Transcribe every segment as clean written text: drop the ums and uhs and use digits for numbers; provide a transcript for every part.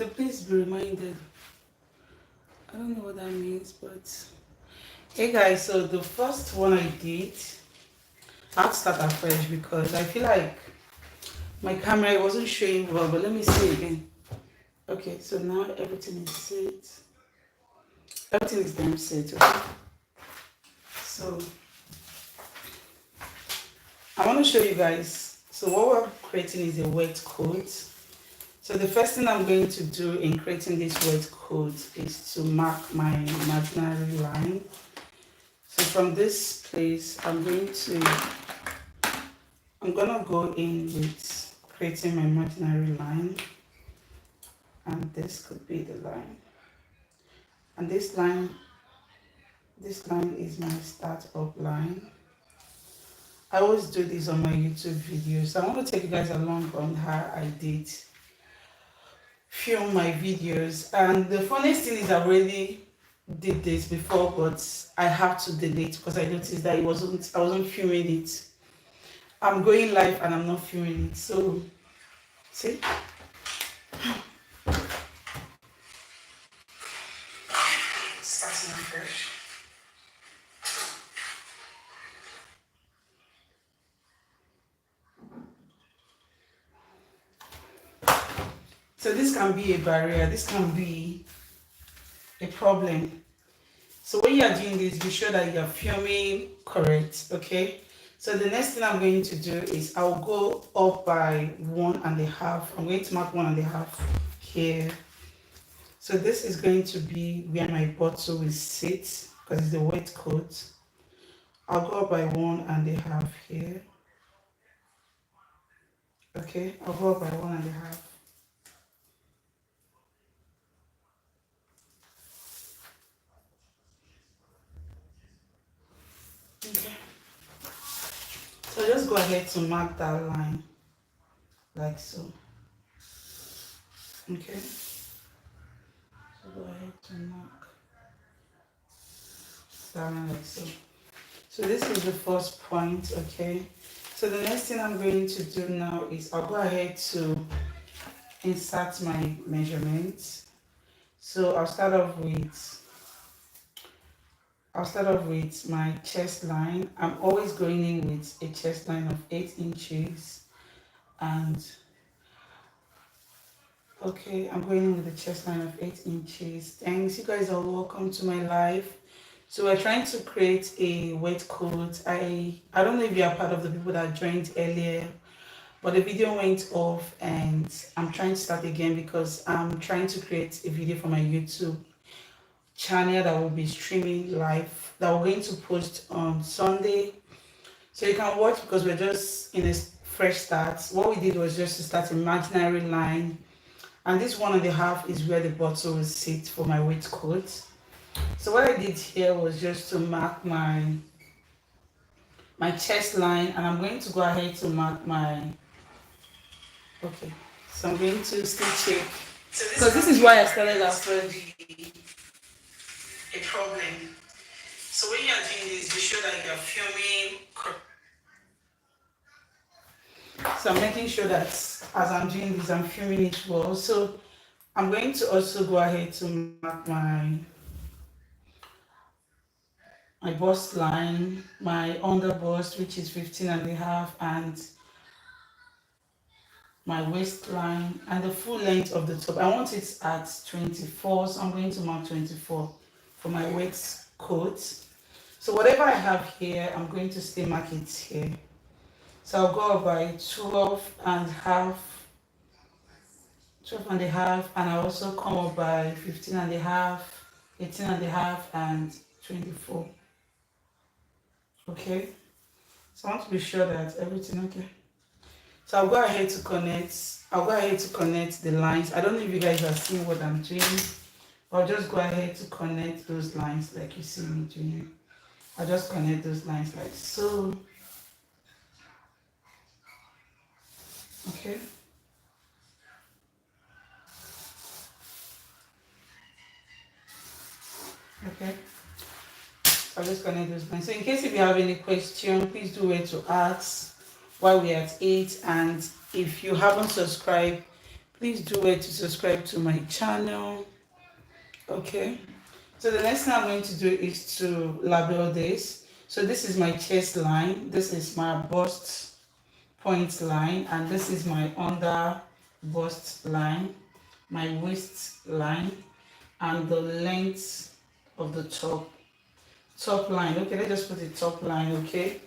So please be reminded. I don't know what that means, but hey guys, so the first one I did, I have to start afresh because I feel like my camera wasn't showing well, but let me see again. Okay, so now everything is set. Everything is damn set, okay? So I want to show you guys. So what we're creating is a wet coat. So the first thing I'm going to do in creating this wet coat is to mark my imaginary line. So from this place, I'm gonna go in with creating my imaginary line, and this could be the line. And this line is my start up line. I always do this on my YouTube videos. So I want to take you guys along on how I did film my videos. And the funniest thing is I already did this before, but I have to delete because I noticed that I wasn't filming it. I'm going live and I'm not filming it. So see? Starting fresh. So this can be a barrier, this can be a problem. So when you are doing this, be sure that you are filming correct, okay? So the next thing I'm going to do is I'll go up by 1.5. I'm going to mark 1.5 here. So this is going to be where my bottle will sit because it's a wet coat. I'll go up by 1.5 here. Okay, I'll go up by 1.5. Okay. So just go ahead to mark that line like so. Okay. So go ahead to mark that line like so. So this is the first point, okay? So the next thing I'm going to do now is I'll go ahead to insert my measurements. So I'll start off with my chest line. I'm always going in with a chest line of 8 inches. And okay, I'm going in with a chest line of 8 inches. Thanks, you guys are welcome to my live. So we're trying to create a wet coat. I don't know if you are part of the people that joined earlier, but the video went off and I'm trying to start again because I'm trying to create a video for my YouTube channel that will be streaming live, that we're going to post on Sunday. So you can watch because we're just in a fresh start. What we did was just to start an imaginary line. And this 1.5 is where the bottle will sit for my wet coat. So what I did here was just to mark my chest line, and I'm going to go ahead to mark my, okay, so I'm going to stitch it, because this is why I started off with a problem. So when you're doing this, be sure that you're filming. So I'm making sure that as I'm doing this, I'm filming it well. So I'm going to also go ahead to mark my bust line, my under bust, which is 15.5, and my waistline, and the full length of the top. I want it at 24, so I'm going to mark 24 for my waistcoat. So whatever I have here, I'm going to still mark it here. So I'll go up by 12.5, and I also come up by 15.5, 18.5, and 24. Okay, so I want to be sure that everything okay. So I'll go ahead to connect the lines. I don't know if you guys are seeing what I'm doing. I'll just go ahead to connect those lines like you see me doing. I'll just connect those lines like so. Okay. Okay. I'll just connect those lines. So in case if you have any question, please do wait to ask while we're at it. And if you haven't subscribed, please do wait to subscribe to my channel. Okay, so the next thing I'm going to do is to label this. So this is my chest line, this is my bust point line, and this is my under bust line, my waist line, and the length of the top line. Okay, let's just put the top line. Okay,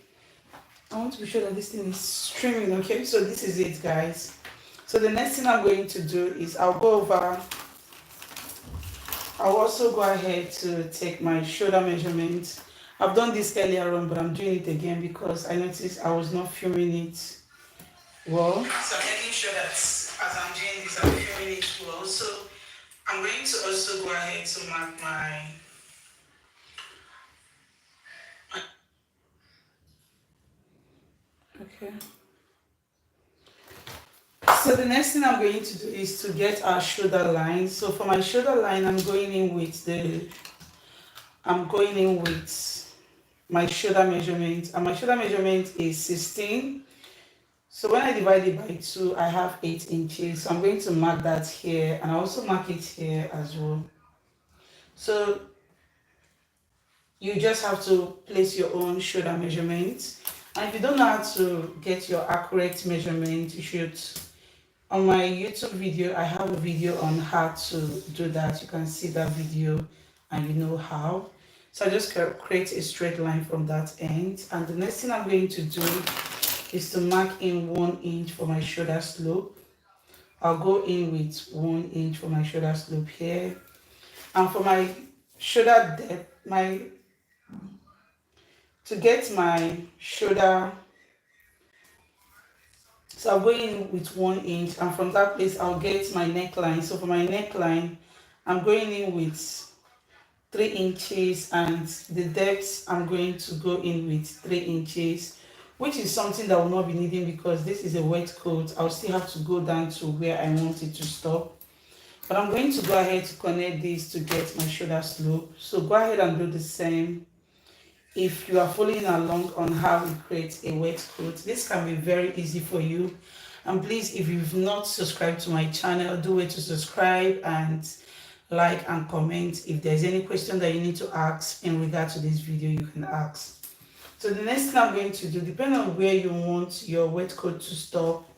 I want to be sure that this thing is streaming. Okay, so this is it, guys. So the next thing I'm going to do is I'll also go ahead to take my shoulder measurement. I've done this earlier on, but I'm doing it again because I noticed I was not filming it well. So I'm making sure that as I'm doing this, I'm filming it well. So I'm going to also go ahead to mark my okay. So the next thing I'm going to do is to get our shoulder line. So for my shoulder line, I'm going in with my shoulder measurement, and my shoulder measurement is 16. So when I divide it by 2, I have 8 inches. So I'm going to mark that here, and I also mark it here as well. So you just have to place your own shoulder measurement. And if you don't know how to get your accurate measurement, you should, on my YouTube video, I have a video on how to do that. You can see that video and you know how. So I just create a straight line from that end. And the next thing I'm going to do is to mark in 1 inch for my shoulder slope. I'll go in with 1 inch for my shoulder slope here. And for my shoulder depth, to get my shoulder, so I'll go in with 1 inch, and from that place I'll get my neckline. So for my neckline, I'm going in with 3 inches, and the depth I'm going to go in with 3 inches, which is something that will not be needing because this is a wet coat. I'll still have to go down to where I want it to stop. But I'm going to go ahead to connect this to get my shoulder slope. So go ahead and do the same. If you are following along on how we create a wet coat, this can be very easy for you. And please, if you've not subscribed to my channel, do it to subscribe and like and comment. If there's any question that you need to ask in regard to this video, you can ask. So the next thing I'm going to do, depending on where you want your wet coat to stop,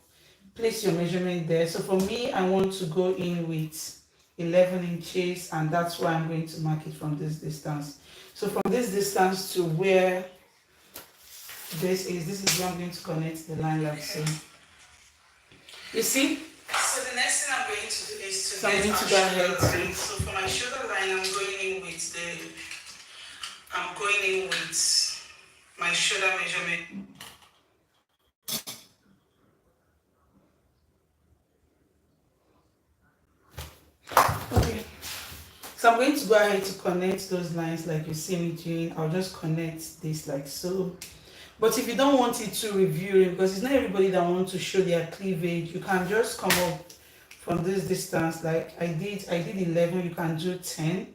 place your measurement there. So for me, I want to go in with 11 inches, and that's why I'm going to mark it from this distance. So from this distance to where this is where I'm going to connect the line like so. You see? So the next thing I'm going to do is to I'm going to go ahead to. So for my shoulder line, I'm going in with my shoulder measurement. Okay. So I'm going to go ahead to connect those lines like you see me doing. I'll just connect this like so. But if you don't want it to review it, because it's not everybody that wants to show their cleavage, you can just come up from this distance like I did 11, you can do 10.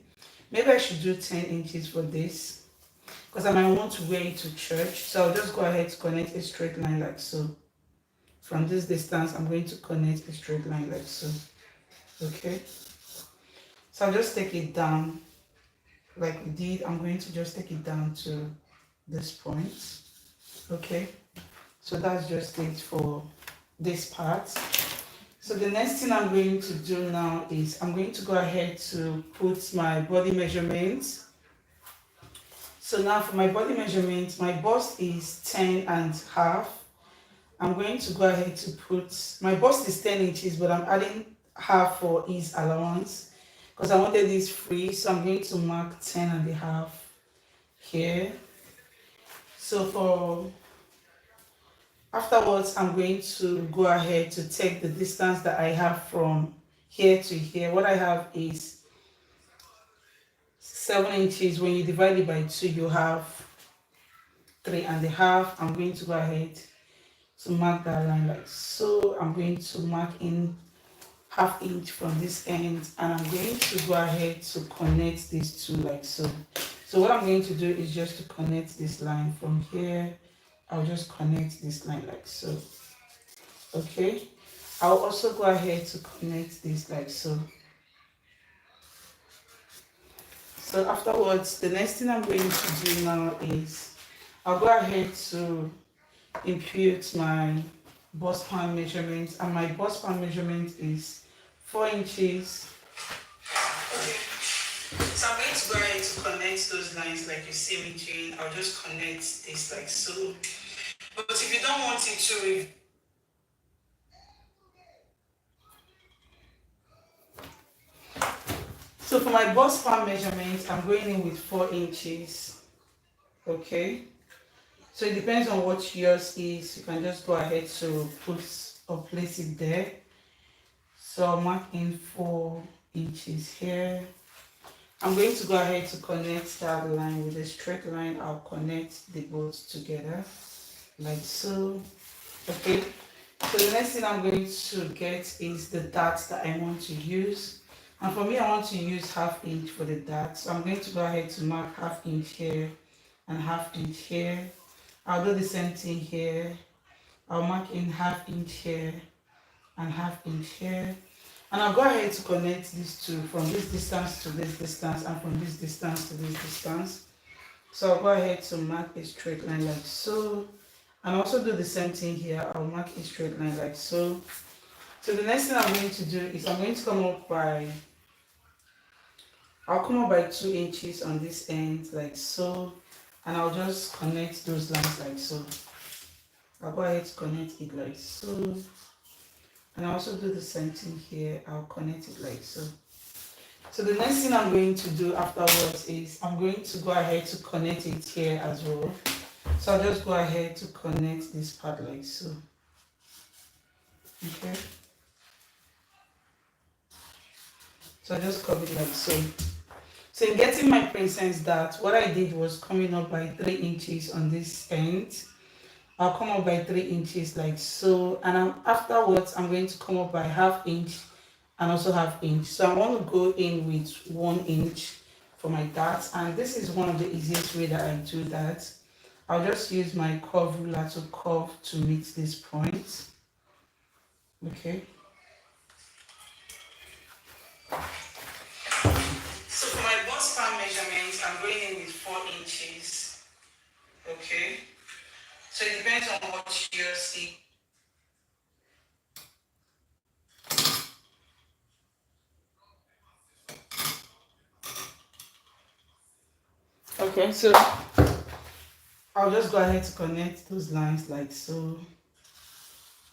Maybe I should do 10 inches for this because I might want to wear it to church. So I'll just go ahead to connect a straight line like so. From this distance, I'm going to connect a straight line like so. Okay. So I'll just take it down like we did. I'm going to just take it down to this point. Okay, so that's just it for this part. So the next thing I'm going to do now is I'm going to go ahead to put my body measurements. So now for my body measurement, my bust is 10.5. I'm going to go ahead to put, my bust is 10 inches, but I'm adding half for ease allowance because I wanted this free. So I'm going to mark 10.5 here. So afterwards, I'm going to go ahead to take the distance that I have from here to here. What I have is 7 inches. When you divide it by 2, you have 3.5. I'm going to go ahead to mark that line like so. I'm going to mark in ½ inch from this end, and I'm going to go ahead to connect these two like so. So what I'm going to do is just to connect this line from here. I'll just connect this line like so. Okay, I'll also go ahead to connect this like so. So afterwards, the next thing I'm going to do now is I'll go ahead to impute my bust pan measurement, and my bust pan measurement is 4 inches. Okay. So I'm going to go ahead to connect those lines like you see me doing. I'll just connect this like so. But if you don't want it to, so for my bust pan measurement, I'm going in with 4 inches. Okay. So it depends on what yours is. You can just go ahead to put or place it there. So I'll mark in 4 inches here. I'm going to go ahead to connect that line with a straight line. I'll connect the both together like so. Okay. So the next thing I'm going to get is the darts that I want to use. And for me, I want to use 1/2 inch for the dart. So I'm going to go ahead to mark 1/2 inch here and 1/2 inch here. I'll do the same thing here. I'll mark in 1/2 inch here and 1/2 inch here. And I'll go ahead to connect these two from this distance to this distance and from this distance to this distance. So I'll go ahead to mark a straight line like so. And also do the same thing here. I'll mark a straight line like so. So the next thing I'm going to do is I'm going to I'll come up by 2 inches on this end like so, and I'll just connect those lines like so. I'll go ahead to connect it like so, and I also do the same thing here. I'll connect it like so. So the next thing I'm going to do afterwards is I'm going to go ahead to connect it here as well. So I'll just go ahead to connect this part like so. Okay. So I just cover it like so. So in getting my princess dart, what I did was coming up by 3 inches on this end. I'll come up by 3 inches like so, and afterwards I'm going to come up by 1/2 inch and also 1/2 inch. So I want to go in with 1 inch for my dart, and this is one of the easiest way that I do that. I'll just use my curve ruler to curve to meet this point. Okay. So for my bust pan measurement, I'm going in with 4 inches. Okay. So it depends on what you see. Okay, so I'll just go ahead to connect those lines like so.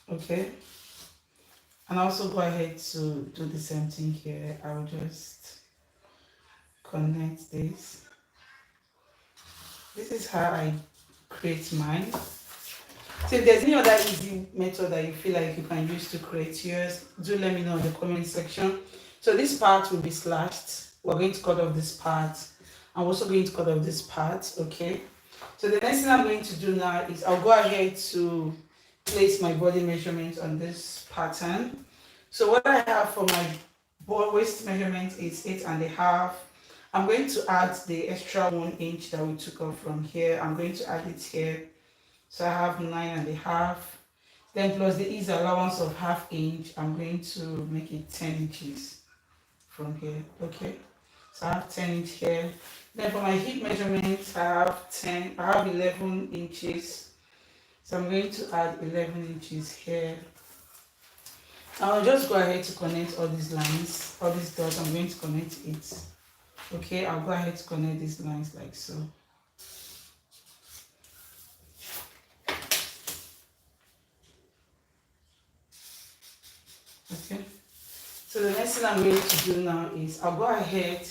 Okay. And also go ahead to do the same thing here. I'll just connect this. This is how I create mine. So if there's any other easy method that you feel like you can use to create yours, do let me know in the comment section. So this part will be slashed. We're going to cut off this part. I'm also going to cut off this part, okay? So the next thing I'm going to do now is I'll go ahead to place my body measurement on this pattern. So what I have for my waist measurement is 8.5. I'm going to add the extra 1 inch that we took off from here. I'm going to add it here. So I have 9.5. Then plus the ease allowance of 1/2 inch, I'm going to make it 10 inches from here, okay? So I have 10 inch here. Then for my hip measurement, I have 11 inches. So I'm going to add 11 inches here. I'll just go ahead to connect all these lines, all these dots. I'm going to connect it. Okay, I'll go ahead to connect these lines like so. Okay. So the next thing I'm going to do now is I'll go ahead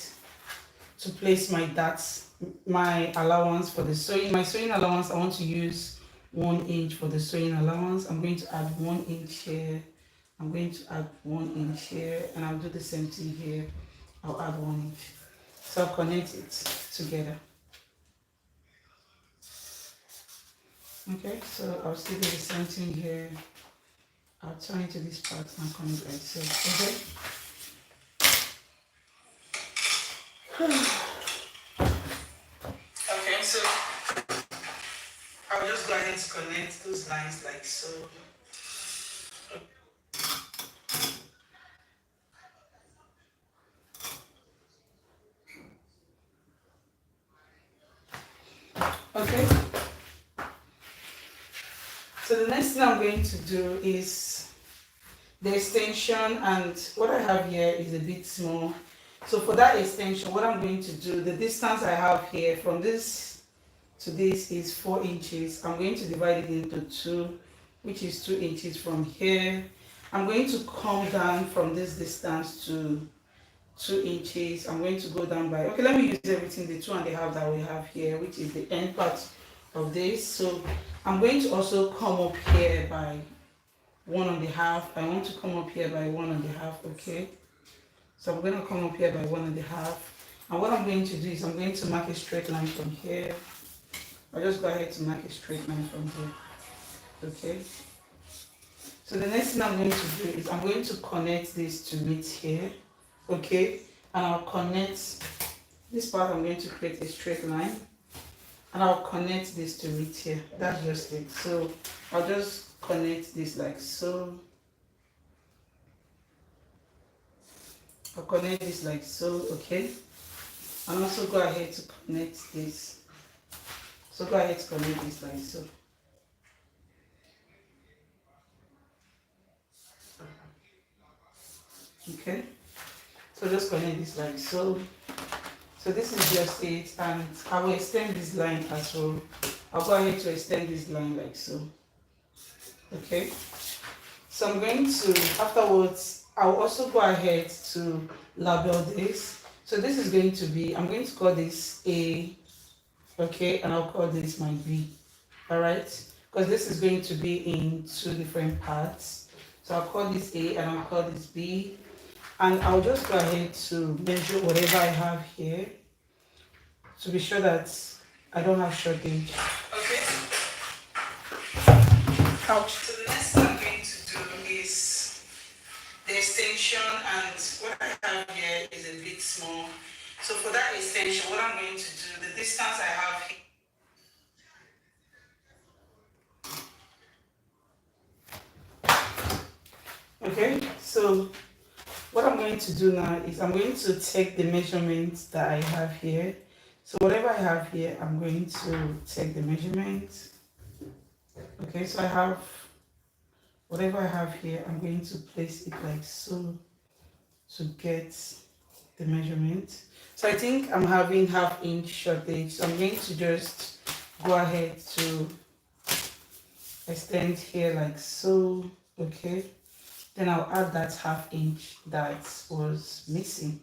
to place my darts, my allowance for the sewing. My sewing allowance, I want to use 1 inch for the sewing allowance. I'm going to add 1 inch here. I'm going to add 1 inch here, and I'll do the same thing here. I'll add 1 inch. So I'll connect it together. Okay, so I'll still do the same thing here. I'll turn it to this part and connect like so. Okay. Okay, so I'll just go ahead to connect those lines like so. thing I'm going to do is the extension, and what I have here is a bit small. So for that extension, what I'm going to do, the distance I have here from this to this is 4 inches. I'm going to divide it into 2, which is 2 inches from here. I'm going to come down from this distance to 2 inches. I'm going to go down by, okay, let me use everything, the 2.5 that we have here, which is the end part of this. So I'm going to also come up here by 1.5. I want to come up here by 1.5, okay? So I'm going to come up here by 1.5. And what I'm going to do is I'm going to mark a straight line from here. I'll just go ahead to mark a straight line from here, okay? So the next thing I'm going to do is I'm going to connect this to meet here, okay? And I'll connect this part. I'm going to create a straight line, and I'll connect this to meet here. That's just it. So I'll just connect this like so. I'll connect this like so, okay? And also go ahead to connect this. So go ahead to connect this like so. Okay? So just connect this like so. So this is just it, and I will extend this line as well. I'll go ahead to extend this line like so. Okay? So I'm going to, afterwards, I'll also go ahead to label this. So this is going to be, I'm going to call this A, okay, and I'll call this my B, all right? Because this is going to be in 2 different parts. So I'll call this A and I'll call this B. And I'll just go ahead to measure whatever I have here to be sure that I don't have shortage. Okay. Ouch. So the next thing I'm going to do is the extension, and what I have here is a bit small. So for that extension, what I'm going to do, the distance I have here. Okay, so what I'm going to do now is I'm going to take the measurements that I have here. So whatever I have here, I'm going to take the measurements. Okay, so I have whatever I have here, I'm going to place it like so to get the measurement. So I think I'm having 1/2 inch shortage. So I'm going to just go ahead to extend here like so, okay? Then I'll add that 1/2 inch that was missing.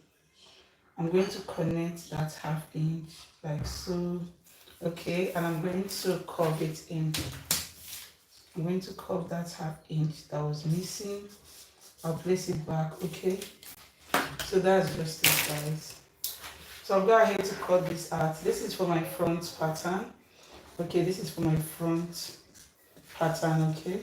I'm going to connect that 1/2 inch like so, okay? And I'm going to curve it in. I'm going to curve that 1/2 inch that was missing. I'll place it back, okay? So that's just it, guys. So I'll go ahead to cut this out. This is for my front pattern. Okay, this is for my front pattern, okay?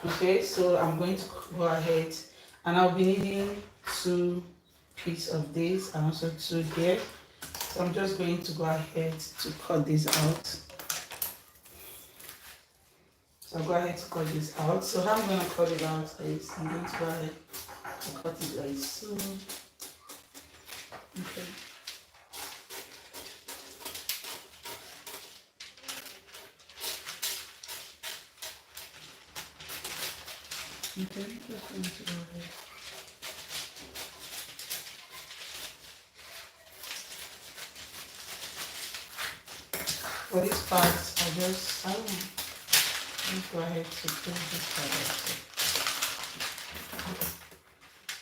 Okay, so I'm going to go ahead and I'll be needing 2 pieces of this and also 2 here. So I'm just going to go ahead to cut this out. So I'll go ahead to cut this out. So how I'm going to cut it out is I'm going to go ahead to cut it like so. Okay. Okay, just going to go ahead. For this part, I don't know. Let's go ahead to pull this part out.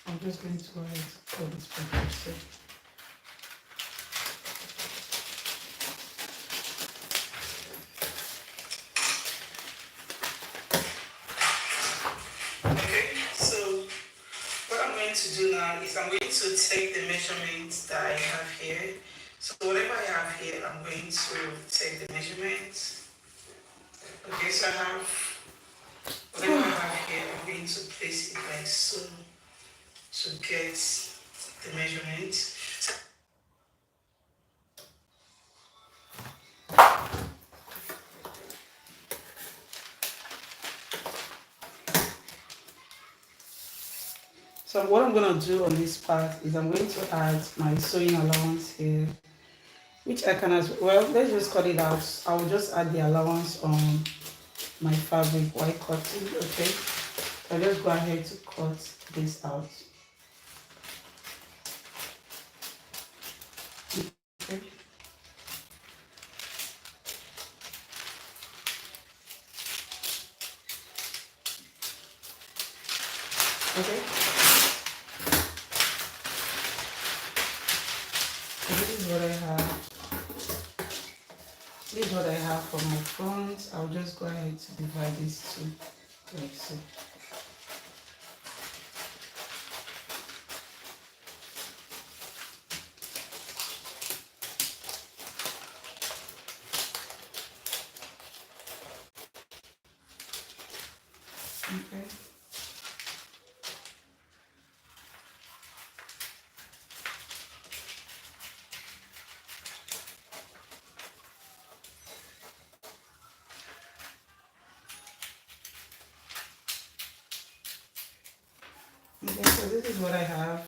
I'm just going to go ahead to pull this part out. Okay, so what I'm going to do now is I'm going to take the measurements that I have here. So whatever I have here, I'm going to take the measurements. Okay, so I have whatever I have here, I'm going to place it like so to get the measurement. So what I'm going to do on this part is I'm going to add my sewing allowance here, which I can as well, let's just cut it out. I will just add the allowance on my fabric while cutting. Okay, I'll just go ahead to cut this out. Okay. Okay. So this is what I have. This is what I have for my front. I'll just go ahead to divide this two like so. Okay. Okay, so this is what I have.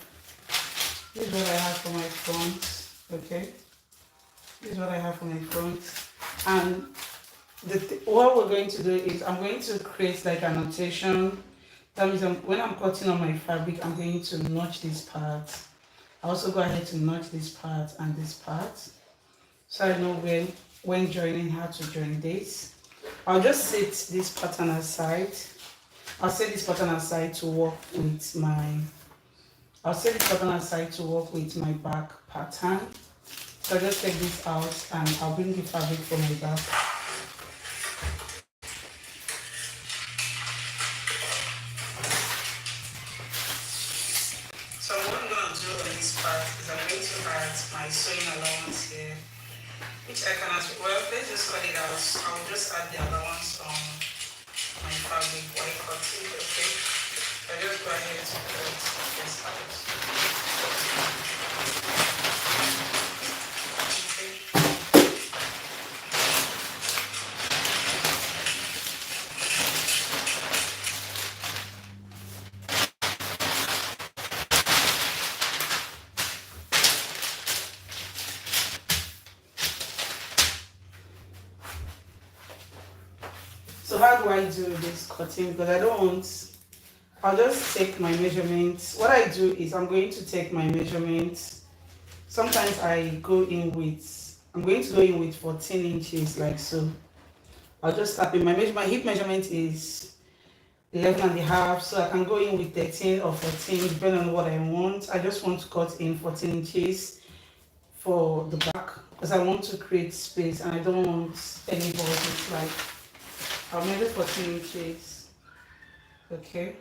This is what I have for my front. Okay. This is what I have for my front. And what we're going to do is I'm going to create like a notation. That means when I'm cutting on my fabric, I'm going to notch this part. I also go ahead to notch this part and this part, so I know when joining how to join this. I'll just set this pattern aside. I'll set this pattern aside to work with my. I'll set this pattern aside to work with my back pattern. So I'll just take this out and I'll bring the fabric for my back. So what I'm going to do on this part is I'm going to add my sewing allowance here, which I can as well. Let's just cut it out. I'll just add the allowance on my fabric while cutting. Okay. I just go ahead to cut this out. So how do I do this cutting? Because I don't want, I'll just take my measurements. What I do is I'm going to take my measurements. Sometimes I go in with, I'm going to go in with 14 inches like so. I'll just tap in my measure. My hip measurement is 11 and a half, so I can go in with 13 or 14 depending on what I want. I just want to cut in 14 inches for the back because I want to create space and I don't want any borders. Like I'll measure 14 inches. Okay,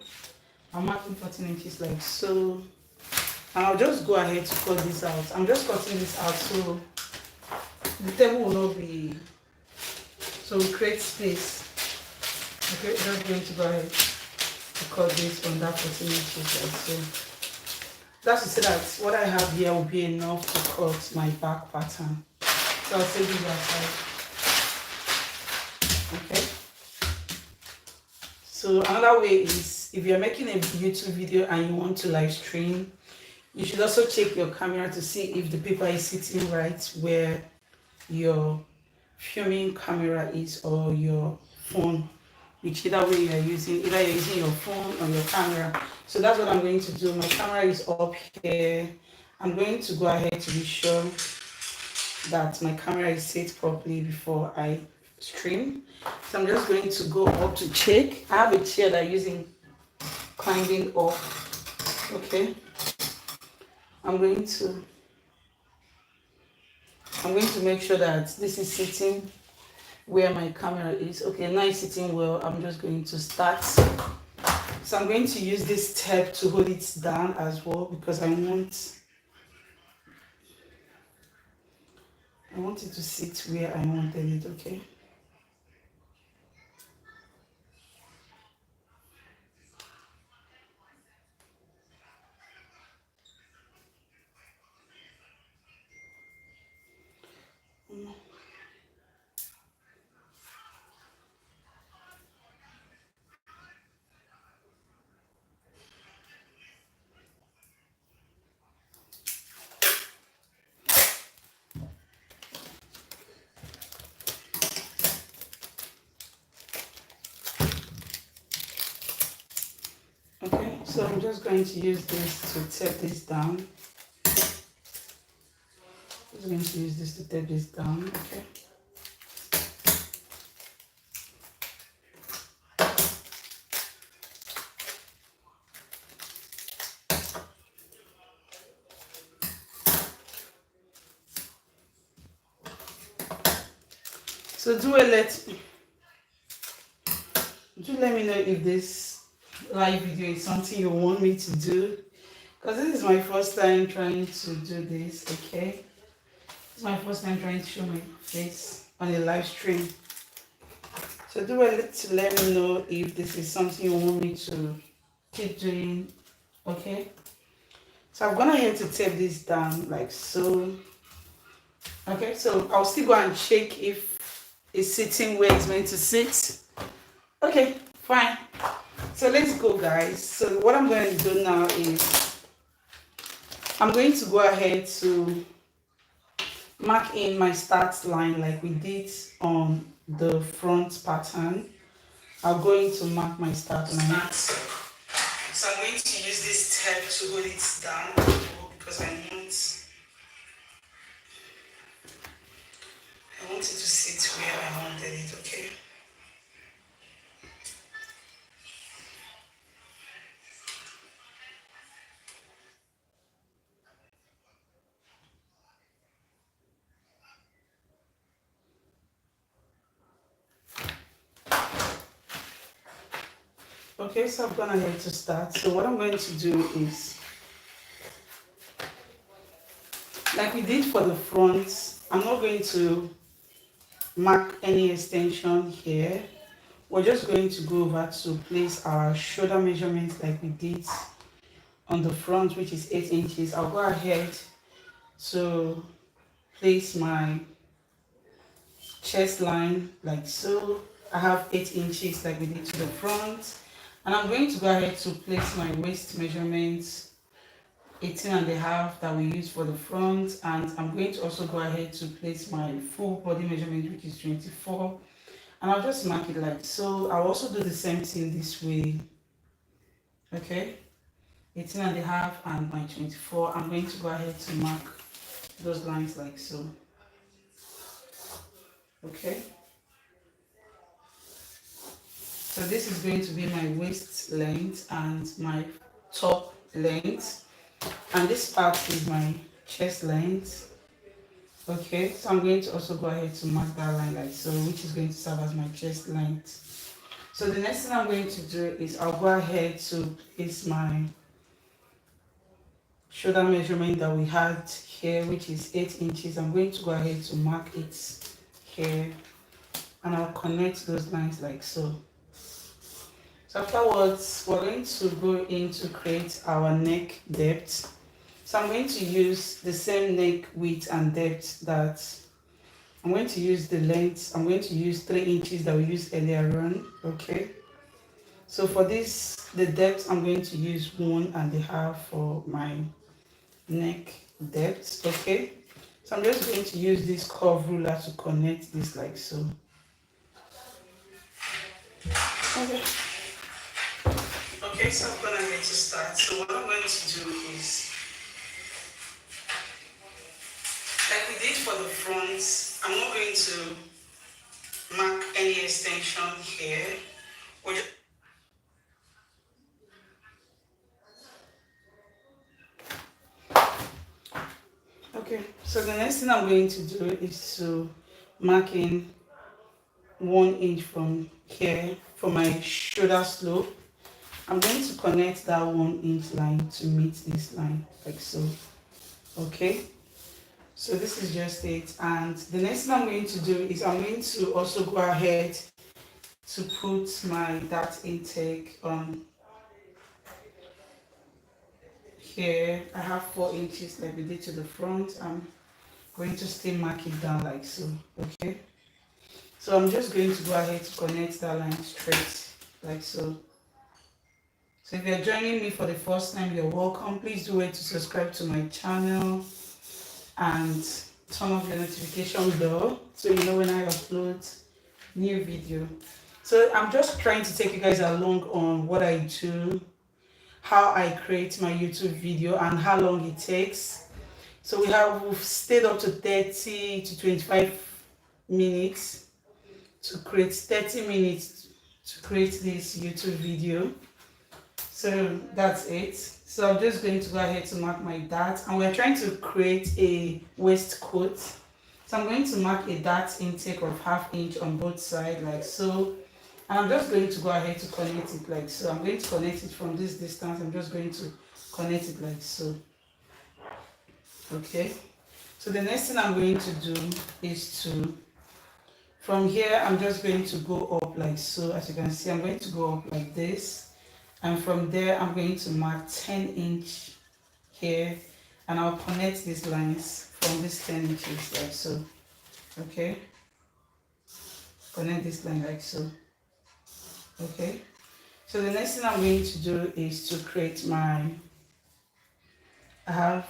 I'm marking 14 inches like so, and I'll just go ahead to cut this out. I'm just cutting this out so the table will not be, so we create space. Okay, just going to go ahead to cut this on that 14 inches like so. That's to say that what I have here will be enough to cut my back pattern. So I'll take this aside. Okay. So another way is if you're making a YouTube video and you want to live stream, you should also check your camera to see if the paper is sitting right where your filming camera is or your phone, whichever way you're using, either you're using your phone or your camera. So that's what I'm going to do. My camera is up here. I'm going to go ahead to be sure that my camera is set properly before I stream. So I'm just going to go up to check. I have a chair that I'm using climbing up. Okay. I'm going to make sure that this is sitting where my camera is. Okay, now it's sitting well. I'm just going to start. So I'm going to use this tape to hold it down as well because I want it to sit where I wanted it. Okay. Okay, so I'm just going to use this to tape this down. I'm going to use this to tape this down. Okay. So do let me know if this live video is something you want me to do, because this is my first time trying to do this. Okay, it's my first time trying to show my face on a live stream. So do let me know if this is something you want me to keep doing. Okay, so I've gone ahead to tape this down like so. Okay, so I'll still go and check if it's sitting where it's meant to sit. Okay, fine. So let's go, guys. So what I'm going to do now is I'm going to go ahead to mark in my start line like we did on the front pattern. I'm going to mark my start line. So I'm going to use this tape to hold it down because I want it to sit where I wanted it. Okay. Okay, so I've gone ahead to start. So what I'm going to do is, like we did for the front, I'm not going to mark any extension here. We're just going to go over to place our shoulder measurements like we did on the front, which is 8 inches. I'll go ahead to place my chest line like so. I have 8 inches like we did to the front, and I'm going to go ahead to place my waist measurements 18.5 that we use for the front, and I'm going to also go ahead to place my full body measurement, which is 24, and I'll just mark it like so. I'll also do the same thing this way. Okay, 18.5 and my 24. I'm going to go ahead to mark those lines like so. Okay, so this is going to be my waist length and my top length, and this part is my chest length. Okay, so I'm going to also go ahead to mark that line like so, which is going to serve as my chest length. So the next thing I'm going to do is I'll go ahead to place my shoulder measurement that we had here, which is 8 inches. I'm going to go ahead to mark it here, and I'll connect those lines like so. So afterwards, we're going to go in to create our neck depth. So I'm going to use the same neck width and depth that I'm going to use the length. I'm going to use 3 inches that we used earlier on. Okay. So for this, the depth, I'm going to use 1.5 for my neck depth. Okay. So I'm just going to use this curve ruler to connect this like so. Okay. Okay, so I'm gonna get to start. So what I'm going to do is, like we did for the front, I'm not going to mark any extension here. Okay, so the next thing I'm going to do is to mark in 1 inch from here for my shoulder slope. I'm going to connect that 1 inch line to meet this line like so. Okay, so this is just it, and the next thing I'm going to do is I'm going to also go ahead to put my dart intake on here. I have 4 inches like we did to the front. I'm going to still mark it down like so. Okay, so I'm just going to go ahead to connect that line straight like so. So if you're joining me for the first time, you're welcome. Please do wait to subscribe to my channel and turn off your notification bell so you know when I upload new video. So I'm just trying to take you guys along on what I do how I create my YouTube video and how long it takes. So we've stayed up to 30 to 25 minutes to create 30 minutes to create this YouTube video. So that's it. So I'm just going to go ahead to mark my dart, and we're trying to create a waistcoat. So I'm going to mark a dart intake of 1/2 inch on both sides like so. And I'm just going to go ahead to connect it like so. I'm going to connect it from this distance. I'm just going to connect it like so. Okay. So the next thing I'm going to do is to, from here, I'm just going to go up like so. As you can see, I'm going to go up like this. And from there, I'm going to mark 10 inch here. And I'll connect these lines from this 10 inches like so. Okay. Connect this line like so. Okay. So the next thing I'm going to do is to create my, I have,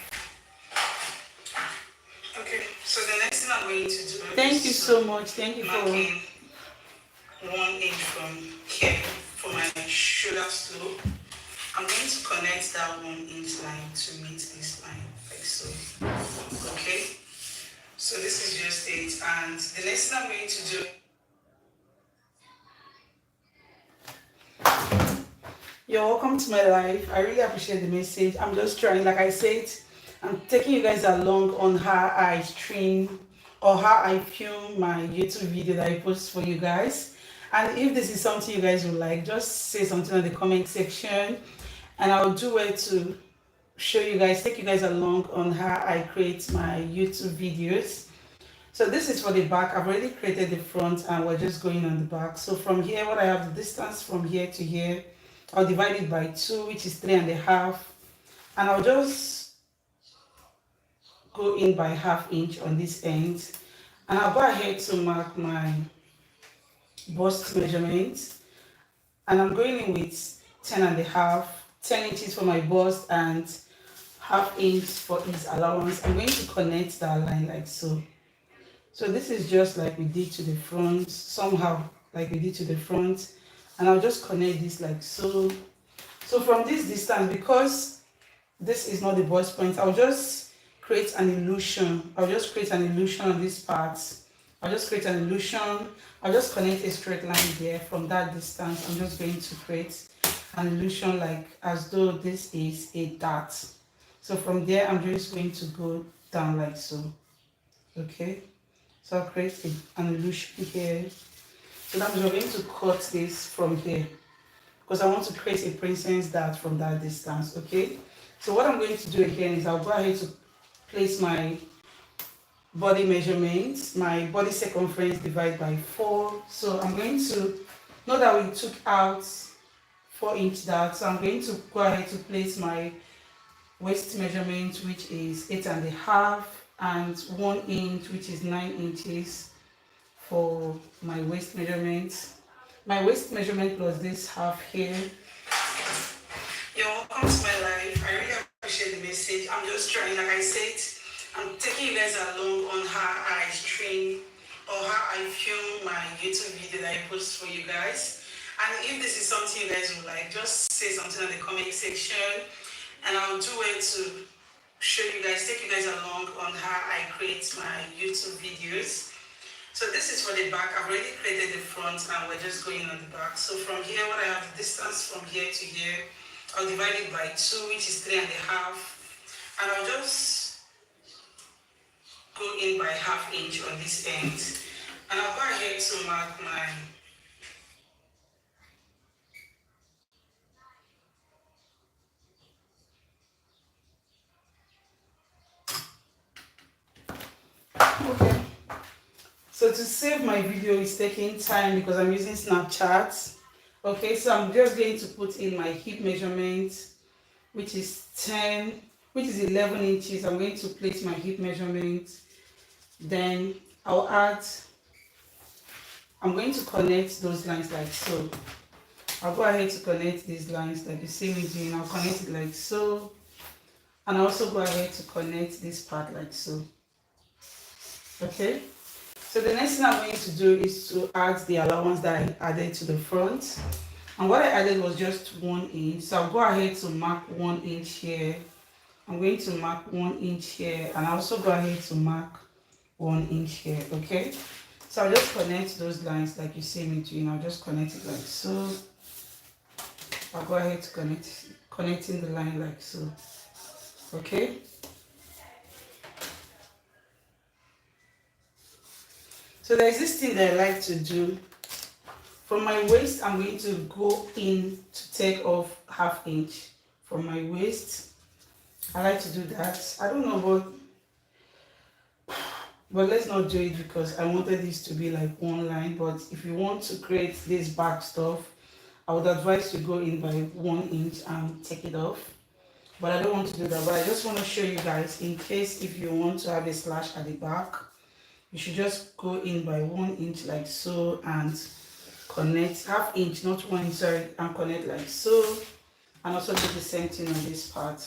okay, so the next thing I'm going to do, thank you so much, thank you for marking 1 inch from here for my shoulder slope. I'm going to connect that 1 inch line to meet this line, like so. Okay, so this is just it, and the next thing I'm going to do, you're welcome to my life. I really appreciate the message. I'm just trying, like I said, I'm taking you guys along on how I stream or how I film my YouTube video that I post for you guys. And if this is something you guys would like, just say something in the comment section and I'll do it to show you guys, take you guys along on how I create my YouTube videos. So this is for the back. I've already created the front and we're just going on the back. So from here, what I have, the distance from here to here, I'll divide it by 2, which is 3.5, and I'll just go in by 1/2 inch on this end, and I'll go ahead to mark my bust measurement, and I'm going in with 10.5, 10 inches for my bust and 1/2 inch for his allowance. I'm going to connect that line like so. So this is just like we did to the front, somehow like we did to the front. And I'll just connect this like so. So from this distance, because this is not the bust point, I'll just create an illusion. I'll just create an illusion on this part. I'll just create an illusion. I'll just connect a straight line there from that distance. I'm just going to create an illusion like as though this is a dart. So from there, I'm just going to go down like so. Okay. So I'll create an illusion here. So that means we're going to cut this from here because I want to create a princess dart from that distance. Okay, so what I'm going to do again is I'll go ahead to place my body measurements, my body circumference divided by 4. So I'm going to, know that we took out 4 inch dart, so I'm going to go ahead to place my waist measurement, which is 8.5, and 1 inch, which is 9 inches for my waist measurement. My waist measurement plus this half here. You're welcome to my life. I really appreciate the message. I'm just trying, like I said, I'm taking you guys along on how I stream or how I film my YouTube video that I post for you guys. And if this is something you guys would like, just say something in the comment section and I'll do it to show you guys, take you guys along on how I create my YouTube videos. So this is for the back. I've already created the front and we're just going on the back. So from here, what I have, the distance from here to here, I'll divide it by 2, which is 3.5. And I'll just go in by 1/2 inch on this end. And I'll go ahead to mark my okay. So to save my video is taking time because I'm using Snapchat. Okay, so I'm just going to put in my hip measurement, which is 11 inches. I'm going to place my hip measurement. Then I'm going to connect those lines like so. I'll go ahead to connect these lines like you see me doing. I'll connect it like so. And I'll also go ahead to connect this part like so. Okay. So the next thing I'm going to do is to add the allowance that I added to the front. And what I added was just 1 inch. So I'll go ahead to mark 1 inch here. I'm going to mark 1 inch here, and I'll also go ahead to mark 1 inch here. Okay, so I'll just connect those lines like you see me doing. I'll just connect it like so. I'll go ahead to connecting the line like so. Okay, so there's this thing that I like to do. From my waist, I'm going to go in to take off 1/2 inch from my waist. I like to do that. I don't know, but let's not do it because I wanted this to be like one line. But if you want to create this back stuff, I would advise you go in by 1 inch and take it off. But I don't want to do that. But I just want to show you guys, in case if you want to have a slash at the back, you should just go in by 1 inch like so and connect 1/2 inch, not 1 inch, sorry, and connect like so. And also do the same thing on this part.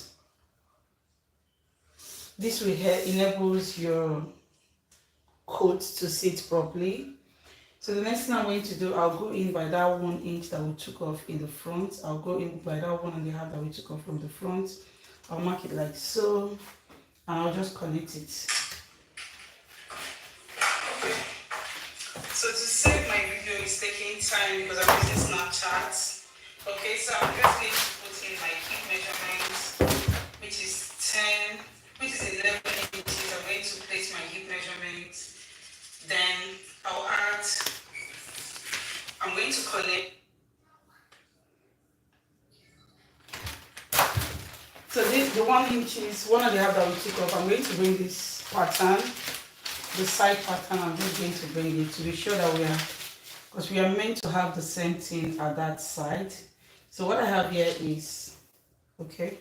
This will enables your coat to sit properly. So the next thing I'm going to do, I'll go in by that 1 inch that we took off in the front. I'll go in by that 1.5 that we took off from the front. I'll mark it like so, and I'll just connect it. Okay. So to save my video is taking time because I'm using Snapchat. Okay, so I'm just going to put in my hip measurements, which is 11 inches. I'm going to place my hip measurements. Then I'm going to connect. So this, the 1 inch is 1.5 that we took off. I'm going to bring this pattern, the side pattern, I'm just going to bring it to be sure that because we are meant to have the same thing at that side. So what I have here is, okay,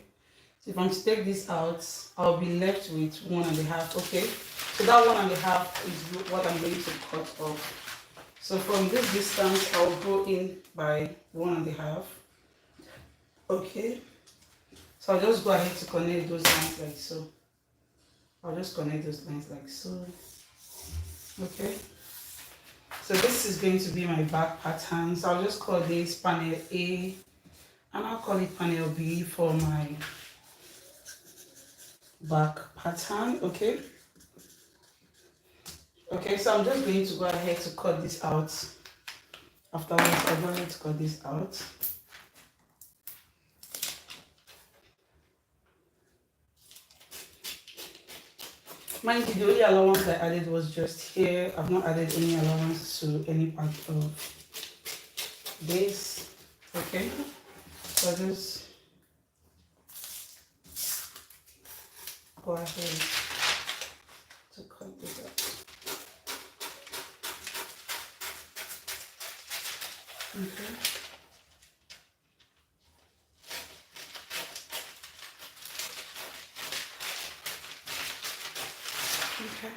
so if I'm to take this out, I'll be left with 1.5, okay? So that 1.5 is what I'm going to cut off. So from this distance, I'll go in by 1.5, okay? So I'll just go ahead to connect those lines like so. I'll just connect those lines like so, okay? So this is going to be my back pattern. So I'll just call this panel A, and I'll call it panel B for my back pattern, okay? Okay, so I'm just going to go ahead to cut this out. Afterwards, I'll go ahead to cut this out. Mind you, the only allowance I added was just here. I've not added any allowance to any part of this, okay? So just go ahead to cut this out. Okay. Okay.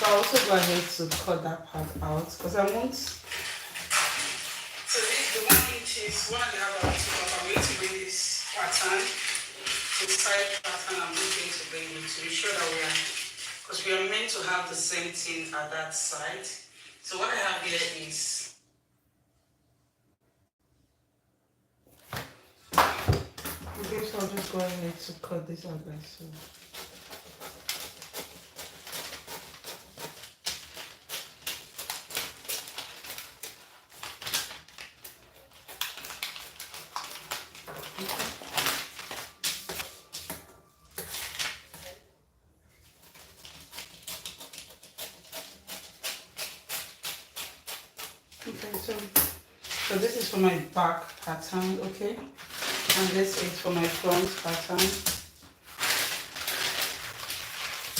I'll also go ahead to cut that part out because I want. So this the 1 inch is 1.5 I'm going to bring this pattern, the side pattern. I'm just going to bring it to be sure that because we are meant to have the same thing at that side. So what I have here is. Okay, so I'll just go ahead to cut this out like so. Okay, so this is for my back pattern, okay? And this is for my front pattern.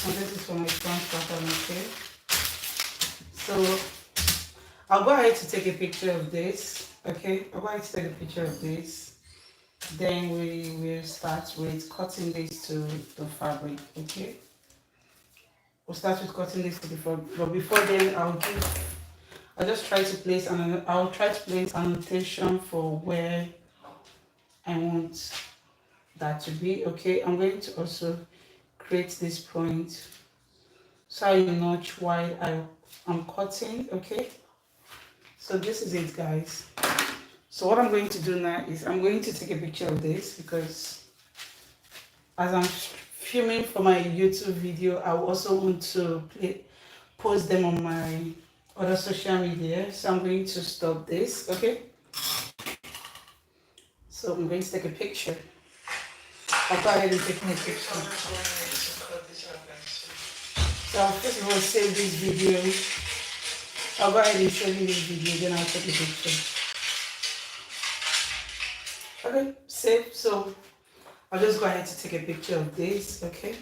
And this is for my front pattern, okay? So I'll go ahead to take a picture of this, okay? I'll go ahead to take a picture of this. Then we will start with cutting this to the fabric, okay? we'll start with cutting this before, but before then I'll just try to place I'll try to place annotation for where I want that to be. Okay, I'm going to also create this point so I notch while I'm cutting. Okay, so this is it, guys. So what I'm going to do now is I'm going to take a picture of this, because as I'm filming for my YouTube video, I also want to post them on my other social media. So I'm going to stop this. Okay, so I'm going to take a picture. I'll go ahead and take my picture. So I'll first of all save this video. I'll go ahead and show you this video, then I'll take a picture. Okay, save. So I'll just go ahead to take a picture of this. Okay.